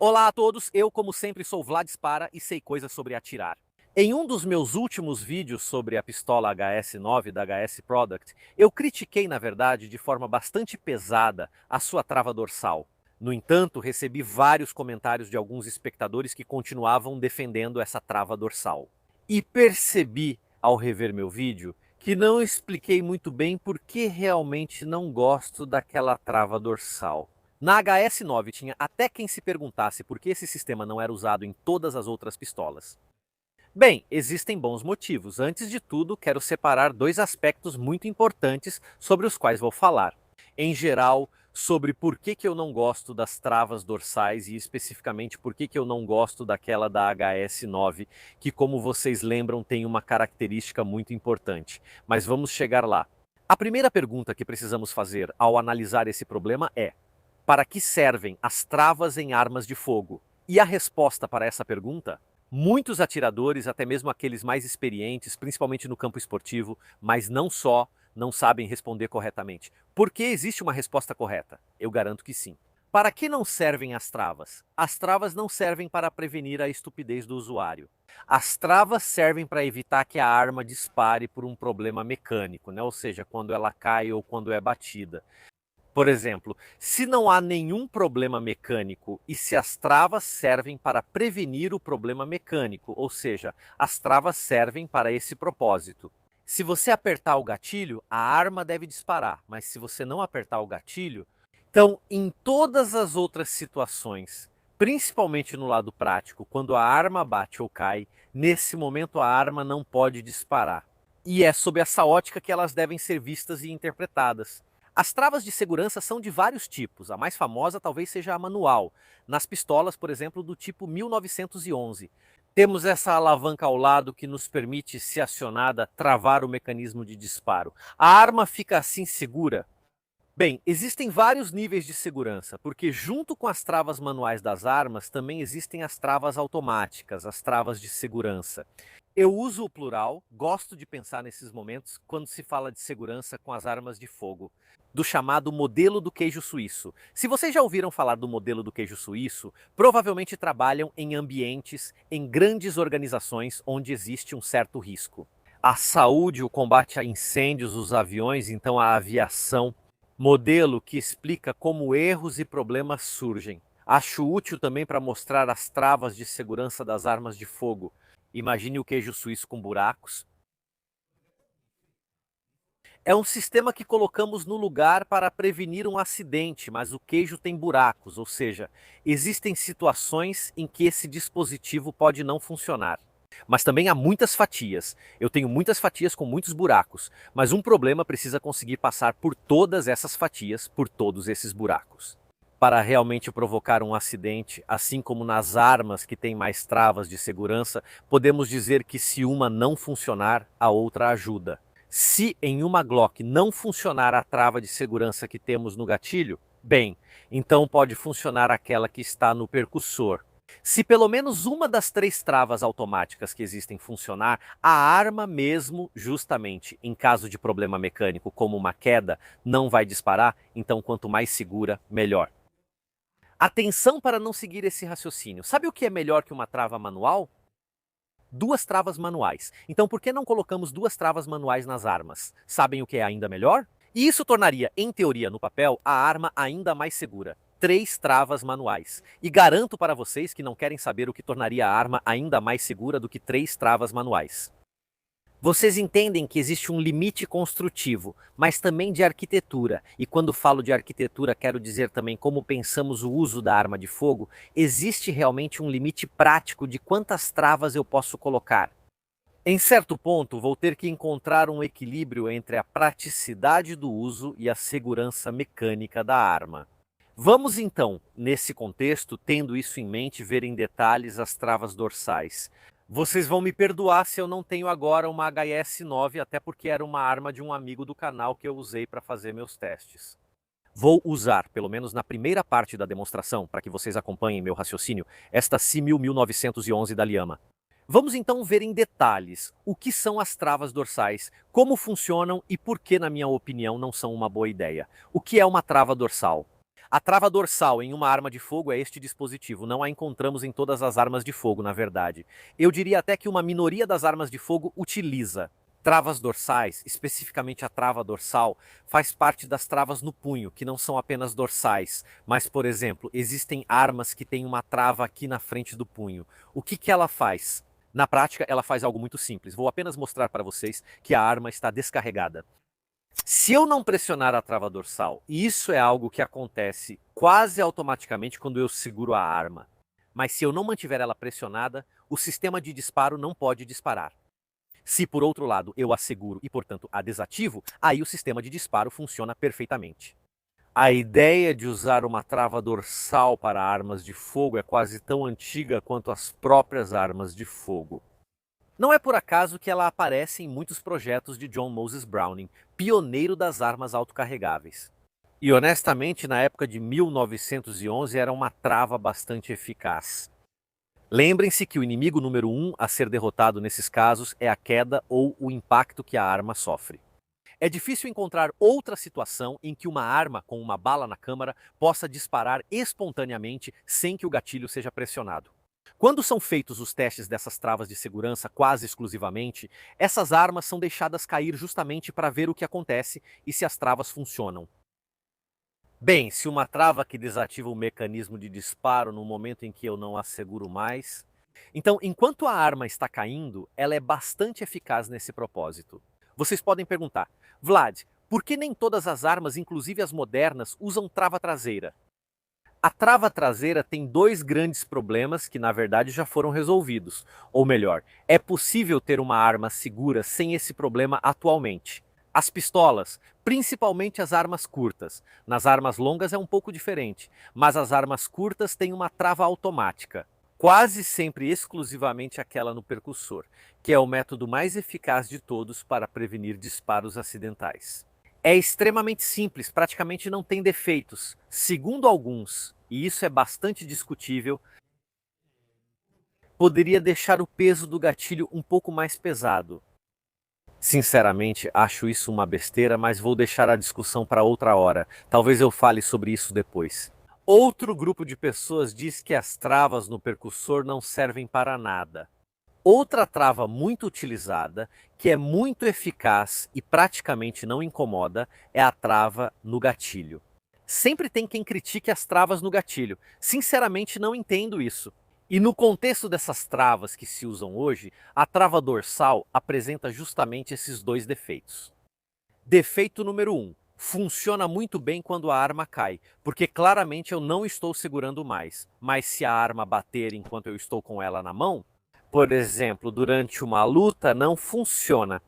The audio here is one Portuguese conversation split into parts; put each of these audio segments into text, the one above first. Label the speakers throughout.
Speaker 1: Olá a todos, eu como sempre sou Vlad Spara e sei coisas sobre atirar. Em um dos meus últimos vídeos sobre a pistola HS-9 da HS Product, eu critiquei na verdade de forma bastante pesada a sua trava dorsal. No entanto, recebi vários comentários de alguns espectadores que continuavam defendendo essa trava dorsal. E percebi, ao rever meu vídeo, que não expliquei muito bem por que realmente não gosto daquela trava dorsal. Na HS-9 tinha até quem se perguntasse por que esse sistema não era usado em todas as outras pistolas. Bem, existem bons motivos. Antes de tudo, quero separar dois aspectos muito importantes sobre os quais vou falar. Em geral, sobre por que eu não gosto das travas dorsais e especificamente por que eu não gosto daquela da HS-9, que como vocês lembram tem uma característica muito importante. Mas vamos chegar lá. A primeira pergunta que precisamos fazer ao analisar esse problema é: para que servem as travas em armas de fogo? E a resposta para essa pergunta? Muitos atiradores, até mesmo aqueles mais experientes, principalmente no campo esportivo, mas não só, não sabem responder corretamente. Por que existe uma resposta correta? Eu garanto que sim. Para que não servem as travas? As travas não servem para prevenir a estupidez do usuário. As travas servem para evitar que a arma dispare por um problema mecânico, né? Ou seja, quando ela cai ou quando é batida. Por exemplo, se não há nenhum problema mecânico e se as travas servem para prevenir o problema mecânico, ou seja, as travas servem para esse propósito. Se você apertar o gatilho, a arma deve disparar, mas se você não apertar o gatilho, então em todas as outras situações, principalmente no lado prático, quando a arma bate ou cai, nesse momento a arma não pode disparar. E é sob essa ótica que elas devem ser vistas e interpretadas. As travas de segurança são de vários tipos, a mais famosa talvez seja a manual, nas pistolas, por exemplo, do tipo 1911. Temos essa alavanca ao lado que nos permite, se acionada, travar o mecanismo de disparo. A arma fica assim segura? Bem, existem vários níveis de segurança, porque junto com as travas manuais das armas, também existem as travas automáticas, as travas de segurança. Eu uso o plural, gosto de pensar nesses momentos quando se fala de segurança com as armas de fogo, do chamado modelo do queijo suíço. Se vocês já ouviram falar do modelo do queijo suíço, provavelmente trabalham em ambientes, em grandes organizações onde existe um certo risco. A saúde, o combate a incêndios, os aviões, então a aviação. Modelo que explica como erros e problemas surgem. Acho útil também para mostrar as travas de segurança das armas de fogo. Imagine o queijo suíço com buracos. É um sistema que colocamos no lugar para prevenir um acidente, mas o queijo tem buracos, ou seja, existem situações em que esse dispositivo pode não funcionar. Mas também há muitas fatias. Eu tenho muitas fatias com muitos buracos, mas um problema precisa conseguir passar por todas essas fatias, por todos esses buracos. Para realmente provocar um acidente, assim como nas armas que têm mais travas de segurança, podemos dizer que se uma não funcionar, a outra ajuda. Se em uma Glock não funcionar a trava de segurança que temos no gatilho, bem, então pode funcionar aquela que está no percussor. Se pelo menos uma das três travas automáticas que existem funcionar, a arma mesmo, justamente em caso de problema mecânico como uma queda, não vai disparar, então quanto mais segura, melhor. Atenção para não seguir esse raciocínio. Sabe o que é melhor que uma trava manual? Duas travas manuais. Então por que não colocamos duas travas manuais nas armas? Sabem o que é ainda melhor? E isso tornaria, em teoria, no papel, a arma ainda mais segura. Três travas manuais. E garanto para vocês que não querem saber o que tornaria a arma ainda mais segura do que três travas manuais. Vocês entendem que existe um limite construtivo, mas também de arquitetura. E quando falo de arquitetura, quero dizer também como pensamos o uso da arma de fogo. Existe realmente um limite prático de quantas travas eu posso colocar. Em certo ponto, vou ter que encontrar um equilíbrio entre a praticidade do uso e a segurança mecânica da arma. Vamos então, nesse contexto, tendo isso em mente, ver em detalhes as travas dorsais. Vocês vão me perdoar se eu não tenho agora uma HS-9, até porque era uma arma de um amigo do canal que eu usei para fazer meus testes. Vou usar, pelo menos na primeira parte da demonstração, para que vocês acompanhem meu raciocínio, esta Simil 1911 da Liyama. Vamos então ver em detalhes o que são as travas dorsais, como funcionam e por que, na minha opinião, não são uma boa ideia. O que é uma trava dorsal? A trava dorsal em uma arma de fogo é este dispositivo, não a encontramos em todas as armas de fogo, na verdade. Eu diria até que uma minoria das armas de fogo utiliza. Travas dorsais, especificamente a trava dorsal, faz parte das travas no punho, que não são apenas dorsais, mas, por exemplo, existem armas que têm uma trava aqui na frente do punho. O que ela faz? Na prática, ela faz algo muito simples. Vou apenas mostrar para vocês que a arma está descarregada. Se eu não pressionar a trava dorsal, e isso é algo que acontece quase automaticamente quando eu seguro a arma, mas se eu não mantiver ela pressionada, o sistema de disparo não pode disparar. Se por outro lado eu a seguro e portanto a desativo, aí o sistema de disparo funciona perfeitamente. A ideia de usar uma trava dorsal para armas de fogo é quase tão antiga quanto as próprias armas de fogo. Não é por acaso que ela aparece em muitos projetos de John Moses Browning, pioneiro das armas autocarregáveis. E honestamente, na época de 1911 era uma trava bastante eficaz. Lembrem-se que o inimigo número 1 a ser derrotado nesses casos é a queda ou o impacto que a arma sofre. É difícil encontrar outra situação em que uma arma com uma bala na câmara possa disparar espontaneamente sem que o gatilho seja pressionado. Quando são feitos os testes dessas travas de segurança quase exclusivamente, essas armas são deixadas cair justamente para ver o que acontece e se as travas funcionam. Bem, se uma trava que desativa o mecanismo de disparo no momento em que eu não a seguro mais. Então, enquanto a arma está caindo, ela é bastante eficaz nesse propósito. Vocês podem perguntar, Vlad, por que nem todas as armas, inclusive as modernas, usam trava traseira? A trava traseira tem dois grandes problemas que, na verdade, já foram resolvidos. Ou melhor, é possível ter uma arma segura sem esse problema atualmente. As pistolas, principalmente as armas curtas. Nas armas longas é um pouco diferente, mas as armas curtas têm uma trava automática. Quase sempre exclusivamente aquela no percussor, que é o método mais eficaz de todos para prevenir disparos acidentais. É extremamente simples, praticamente não tem defeitos. Segundo alguns, e isso é bastante discutível, poderia deixar o peso do gatilho um pouco mais pesado. Sinceramente, acho isso uma besteira, mas vou deixar a discussão para outra hora. Talvez eu fale sobre isso depois. Outro grupo de pessoas diz que as travas no percussor não servem para nada. Outra trava muito utilizada, que é muito eficaz e praticamente não incomoda, é a trava no gatilho. Sempre tem quem critique as travas no gatilho. Sinceramente, não entendo isso. E no contexto dessas travas que se usam hoje, a trava dorsal apresenta justamente esses dois defeitos. Defeito número 1. Funciona muito bem quando a arma cai, porque claramente eu não estou segurando mais. Mas se a arma bater enquanto eu estou com ela na mão, por exemplo, durante uma luta, não funciona.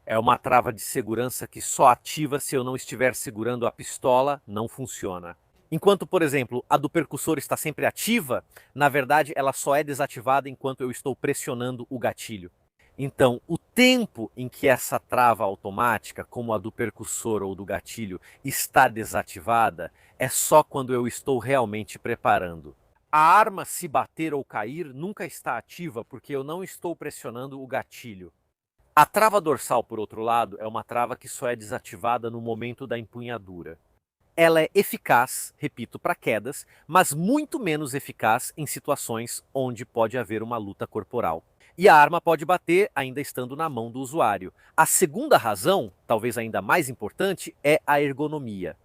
Speaker 1: É uma trava de segurança que só ativa se eu não estiver segurando a pistola, não funciona. Enquanto, por exemplo, a do percussor está sempre ativa, na verdade ela só é desativada enquanto eu estou pressionando o gatilho. Então, o tempo em que essa trava automática, como a do percussor ou do gatilho, está desativada é só quando eu estou realmente preparando. A arma, se bater ou cair, nunca está ativa porque eu não estou pressionando o gatilho. A trava dorsal, por outro lado, é uma trava que só é desativada no momento da empunhadura. Ela é eficaz, repito, para quedas, mas muito menos eficaz em situações onde pode haver uma luta corporal. E a arma pode bater ainda estando na mão do usuário. A segunda razão, talvez ainda mais importante, é a ergonomia.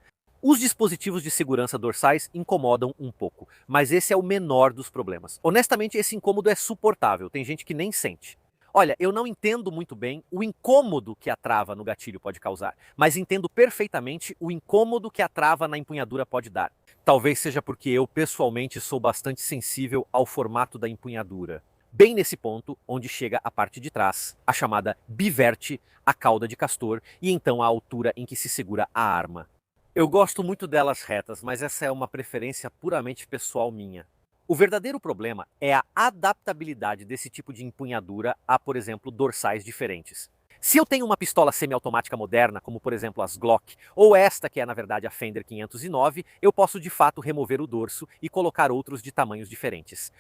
Speaker 1: Os dispositivos de segurança dorsais incomodam um pouco, mas esse é o menor dos problemas. Honestamente, esse incômodo é suportável, tem gente que nem sente. Olha, eu não entendo muito bem o incômodo que a trava no gatilho pode causar, mas entendo perfeitamente o incômodo que a trava na empunhadura pode dar. Talvez seja porque eu, pessoalmente, sou bastante sensível ao formato da empunhadura. Bem nesse ponto, onde chega a parte de trás, a chamada biverte, a cauda de castor, e então a altura em que se segura a arma. Eu gosto muito delas retas, mas essa é uma preferência puramente pessoal minha. O verdadeiro problema é a adaptabilidade desse tipo de empunhadura a, por exemplo, dorsais diferentes. Se eu tenho uma pistola semiautomática moderna, como por exemplo as Glock, ou esta que é na verdade a Fender 509, eu posso de fato remover o dorso e colocar outros de tamanhos diferentes.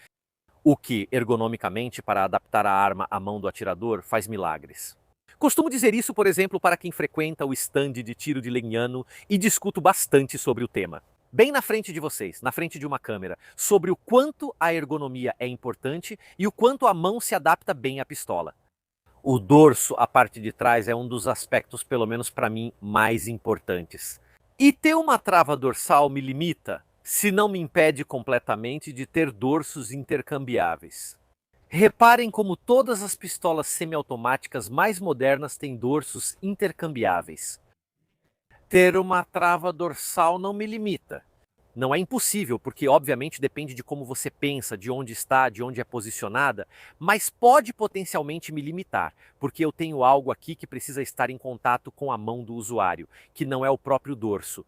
Speaker 1: O que, ergonomicamente, para adaptar a arma à mão do atirador, faz milagres. Costumo dizer isso, por exemplo, para quem frequenta o stand de tiro de Lignano e discuto bastante sobre o tema. Bem na frente de vocês, na frente de uma câmera, sobre o quanto a ergonomia é importante e o quanto a mão se adapta bem à pistola. O dorso, a parte de trás, é um dos aspectos, pelo menos para mim, mais importantes. E ter uma trava dorsal me limita, se não me impede completamente de ter dorsos intercambiáveis. Reparem como todas as pistolas semiautomáticas mais modernas têm dorsos intercambiáveis. Ter uma trava dorsal não me limita. Não é impossível, porque obviamente depende de como você pensa, de onde está, de onde é posicionada, mas pode potencialmente me limitar, porque eu tenho algo aqui que precisa estar em contato com a mão do usuário, que não é o próprio dorso.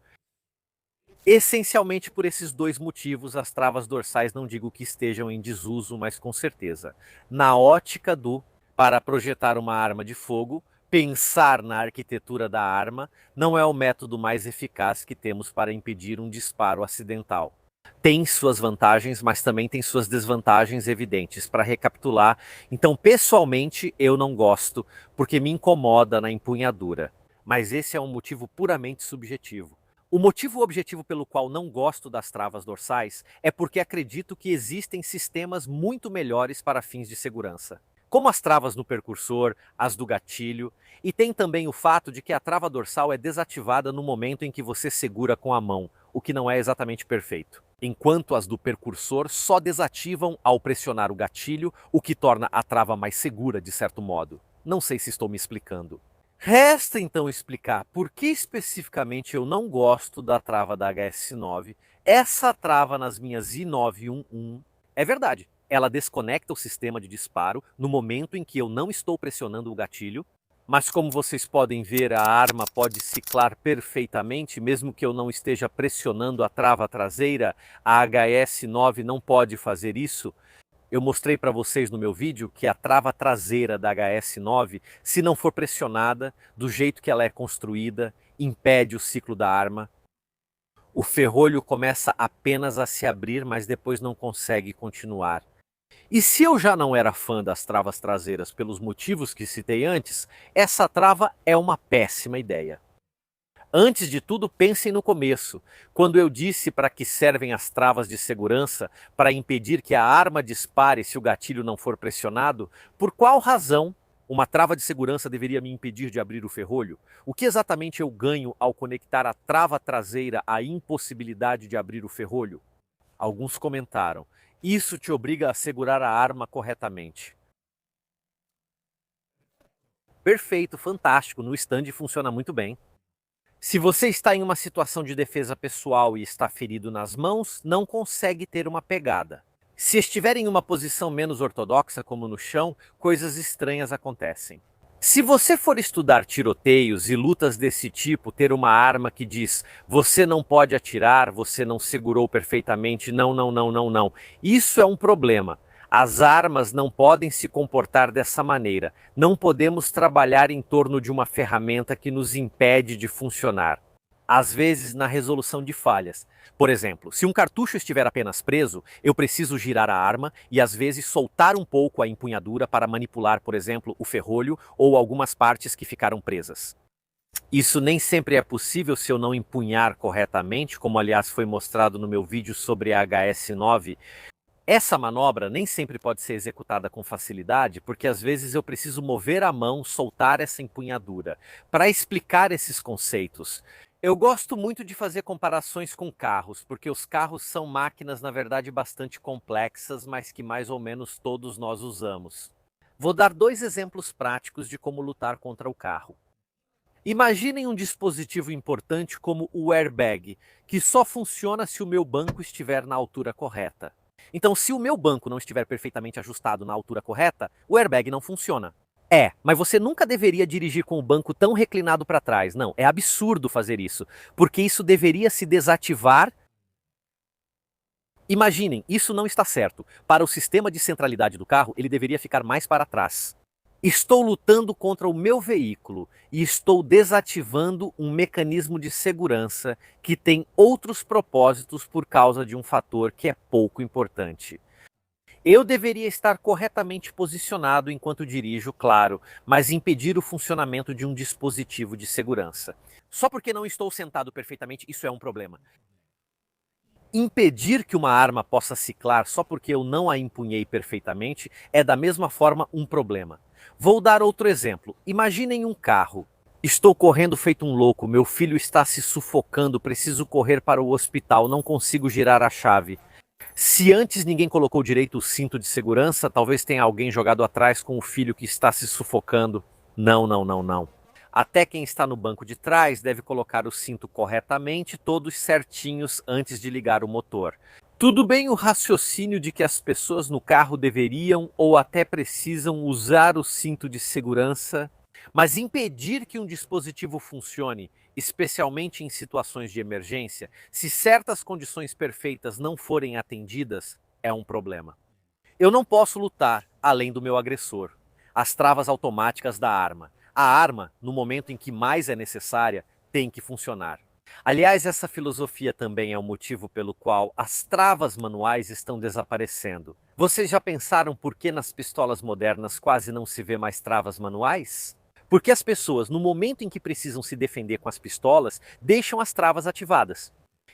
Speaker 1: Essencialmente por esses dois motivos, as travas dorsais não digo que estejam em desuso, mas com certeza. Na ótica do para projetar uma arma de fogo, pensar na arquitetura da arma não é o método mais eficaz que temos para impedir um disparo acidental. Tem suas vantagens, mas também tem suas desvantagens evidentes. Para recapitular, então pessoalmente eu não gosto, porque me incomoda na empunhadura. Mas esse é um motivo puramente subjetivo. O motivo objetivo pelo qual não gosto das travas dorsais é porque acredito que existem sistemas muito melhores para fins de segurança, como as travas no percursor, as do gatilho, e tem também o fato de que a trava dorsal é desativada no momento em que você segura com a mão, o que não é exatamente perfeito. Enquanto as do percursor só desativam ao pressionar o gatilho, o que torna a trava mais segura de certo modo. Não sei se estou me explicando. Resta então explicar por que especificamente eu não gosto da trava da HS9. Essa trava nas minhas i911 é verdade. Ela desconecta o sistema de disparo no momento em que eu não estou pressionando o gatilho, mas como vocês podem ver, a arma pode ciclar perfeitamente, mesmo que eu não esteja pressionando a trava traseira, a HS9 não pode fazer isso. Eu mostrei para vocês no meu vídeo que a trava traseira da HS9, se não for pressionada, do jeito que ela é construída, impede o ciclo da arma. O ferrolho começa apenas a se abrir, mas depois não consegue continuar. E se eu já não era fã das travas traseiras pelos motivos que citei antes, essa trava é uma péssima ideia. Antes de tudo, pensem no começo, quando eu disse para que servem as travas de segurança para impedir que a arma dispare se o gatilho não for pressionado, por qual razão uma trava de segurança deveria me impedir de abrir o ferrolho? O que exatamente eu ganho ao conectar a trava traseira à impossibilidade de abrir o ferrolho? Alguns comentaram: isso te obriga a segurar a arma corretamente. Perfeito, fantástico, no stand funciona muito bem. Se você está em uma situação de defesa pessoal e está ferido nas mãos, não consegue ter uma pegada. Se estiver em uma posição menos ortodoxa, como no chão, coisas estranhas acontecem. Se você for estudar tiroteios e lutas desse tipo, ter uma arma que diz você não pode atirar, você não segurou perfeitamente, não, não, não, não, não. Isso é um problema. As armas não podem se comportar dessa maneira. Não podemos trabalhar em torno de uma ferramenta que nos impede de funcionar. Às vezes, na resolução de falhas. Por exemplo, se um cartucho estiver apenas preso, eu preciso girar a arma e às vezes soltar um pouco a empunhadura para manipular, por exemplo, o ferrolho ou algumas partes que ficaram presas. Isso nem sempre é possível se eu não empunhar corretamente, como aliás foi mostrado no meu vídeo sobre a HS9. Essa manobra nem sempre pode ser executada com facilidade, porque às vezes eu preciso mover a mão, soltar essa empunhadura. Para explicar esses conceitos, eu gosto muito de fazer comparações com carros, porque os carros são máquinas, na verdade, bastante complexas, mas que mais ou menos todos nós usamos. Vou dar dois exemplos práticos de como lutar contra o carro. Imaginem um dispositivo importante como o airbag, que só funciona se o meu banco estiver na altura correta. Então, se o meu banco não estiver perfeitamente ajustado na altura correta, o airbag não funciona. Mas você nunca deveria dirigir com o banco tão reclinado para trás. Não, é absurdo fazer isso, porque isso deveria se desativar. Imaginem, isso não está certo. Para o sistema de centralidade do carro, ele deveria ficar mais para trás. Estou lutando contra o meu veículo e estou desativando um mecanismo de segurança que tem outros propósitos por causa de um fator que é pouco importante. Eu deveria estar corretamente posicionado enquanto dirijo, claro, mas impedir o funcionamento de um dispositivo de segurança. Só porque não estou sentado perfeitamente, isso é um problema. Impedir que uma arma possa ciclar só porque eu não a empunhei perfeitamente é da mesma forma um problema. Vou dar outro exemplo. Imaginem um carro. Estou correndo feito um louco, meu filho está se sufocando, preciso correr para o hospital, não consigo girar a chave. Se antes ninguém colocou direito o cinto de segurança, talvez tenha alguém jogado atrás com o filho que está se sufocando. Não, não, não, não. Até quem está no banco de trás deve colocar o cinto corretamente, todos certinhos antes de ligar o motor. Tudo bem o raciocínio de que as pessoas no carro deveriam ou até precisam usar o cinto de segurança, mas impedir que um dispositivo funcione, especialmente em situações de emergência, se certas condições perfeitas não forem atendidas, é um problema. Eu não posso lutar além do meu agressor. As travas automáticas da arma. A arma, no momento em que mais é necessária, tem que funcionar. Aliás, essa filosofia também é o motivo pelo qual as travas manuais estão desaparecendo. Vocês já pensaram por que nas pistolas modernas quase não se vê mais travas manuais? Porque as pessoas, no momento em que precisam se defender com as pistolas, deixam as travas ativadas.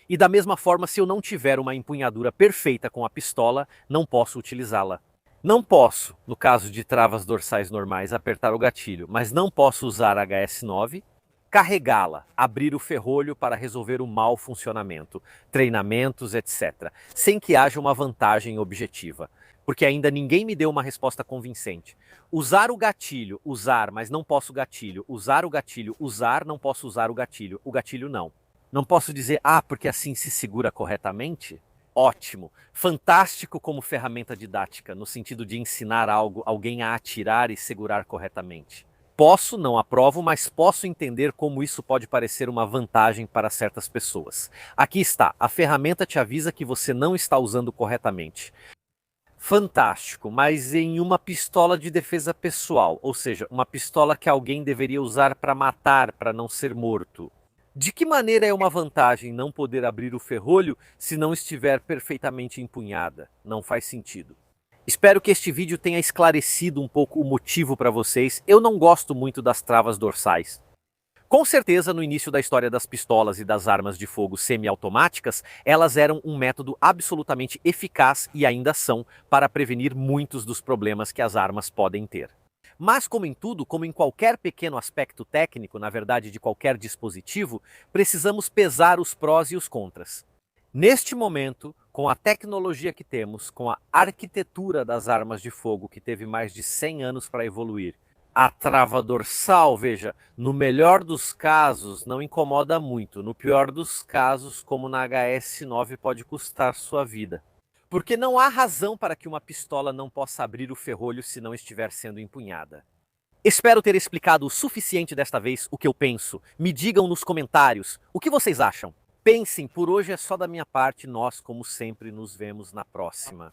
Speaker 1: E da mesma forma, se eu não tiver uma empunhadura perfeita com a pistola, não posso utilizá-la. Não posso, no caso de travas dorsais normais, apertar o gatilho, mas não posso usar a HS9, carregá-la, abrir o ferrolho para resolver o mau funcionamento, treinamentos, etc., sem que haja uma vantagem objetiva. Porque ainda ninguém me deu uma resposta convincente. Usar o gatilho, usar, mas não posso gatilho. Usar o gatilho, usar, não posso usar o gatilho não. Não posso dizer, porque assim se segura corretamente? Ótimo, fantástico como ferramenta didática, no sentido de ensinar alguém a atirar e segurar corretamente. Posso, não aprovo, mas posso entender como isso pode parecer uma vantagem para certas pessoas. Aqui está, a ferramenta te avisa que você não está usando corretamente. Fantástico, mas em uma pistola de defesa pessoal, ou seja, uma pistola que alguém deveria usar para matar, para não ser morto. De que maneira é uma vantagem não poder abrir o ferrolho se não estiver perfeitamente empunhada? Não faz sentido. Espero que este vídeo tenha esclarecido um pouco o motivo para vocês. Eu não gosto muito das travas dorsais. Com certeza, no início da história das pistolas e das armas de fogo semiautomáticas, elas eram um método absolutamente eficaz e ainda são para prevenir muitos dos problemas que as armas podem ter. Mas, como em tudo, como em qualquer pequeno aspecto técnico, na verdade de qualquer dispositivo, precisamos pesar os prós e os contras. Neste momento, com a tecnologia que temos, com a arquitetura das armas de fogo que teve mais de 100 anos para evoluir, a trava dorsal, veja, no melhor dos casos não incomoda muito, no pior dos casos, como na HS9, pode custar sua vida. Porque não há razão para que uma pistola não possa abrir o ferrolho se não estiver sendo empunhada. Espero ter explicado o suficiente desta vez o que eu penso. Me digam nos comentários o que vocês acham. Pensem, por hoje é só da minha parte, nós, como sempre, nos vemos na próxima.